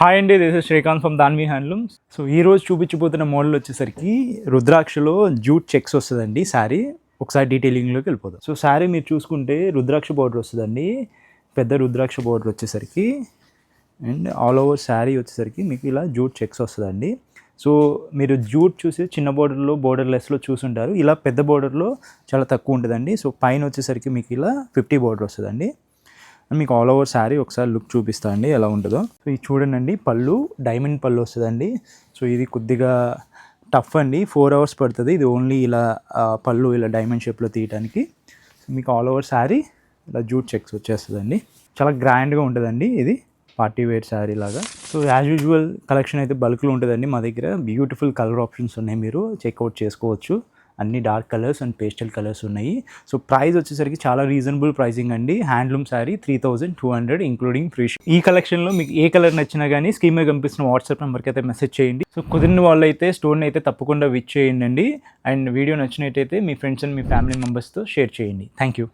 Hi అండి, this is Srikanth from Danvi handlooms. So ఈరోజు చూపించబోతున్న model వచ్చేసరికి రుద్రాక్షలో జూట్ చెక్స్ వస్తుందండి శారీ. ఒకసారి డీటెయిలింగ్లోకి వెళ్ళిపోదాం. సో శారీ మీరు చూసుకుంటే రుద్రాక్ష బార్డర్ వస్తుందండి, పెద్ద రుద్రాక్ష బార్డర్ వచ్చేసరికి. అండ్ ఆల్ ఓవర్ శారీ వచ్చేసరికి మీకు ఇలా జూట్ చెక్స్ వస్తుందండి. సో మీరు జూట్ చూసి చిన్న బోర్డర్లో బోర్డర్లెస్లో చూసుంటారు, ఇలా పెద్ద బోర్డర్లో చాలా తక్కువ ఉంటుందండి. సో పైన వచ్చేసరికి మీకు ఇలా 50 బోర్డర్ వస్తుందండి. మీకు ఆల్ ఓవర్ శారీ ఒకసారి లుక్ చూపిస్తా అండి ఎలా ఉంటుందో. సో ఇది చూడండి, పళ్ళు డైమండ్ పళ్ళు వస్తుందండి. సో ఇది కొద్దిగా టఫ్ అండి, 4 hours పడుతుంది ఇది ఓన్లీ ఇలా పళ్ళు ఇలా డైమండ్ షేప్లో తీయడానికి. సో మీకు ఆల్ ఓవర్ శారీ ఇలా జూట్ చెక్స్ వచ్చేస్తుందండి. చాలా గ్రాండ్గా ఉంటుందండి, ఇది పార్టీ వేర్ శారీ లాగా. సో యాజ్ యూజువల్ కలెక్షన్ అయితే బల్క్లో ఉంటుందండి మా దగ్గర. బ్యూటిఫుల్ కలర్ ఆప్షన్స్ ఉన్నాయి, మీరు చెక్అవుట్ చేసుకోవచ్చు. అన్ని dark colours and pastel colours ఉన్నాయి. సో ప్రైస్ వచ్చేసరికి చాలా రీజనబుల్ ప్రైసింగ్ అండి. Handloom sari 3200 including free. ఈ కలెక్షన్లో మీకు ఏ కలర్ నచ్చినా కానీ స్క్రీన్ మీద కనిపిస్తున్న వాట్సాప్ నెంబర్కి అయితే మెసేజ్ చేయండి. సో కుదిరిన వాళ్ళు అయితే స్టోర్ని అయితే తప్పకుండా విజిట్ చేయండి. అండ్ వీడియో నచ్చినట్టయితే మీ ఫ్రెండ్స్ అండ్ మీ ఫ్యామిలీ మెంబర్స్తో షేర్ చేయండి. Thank you.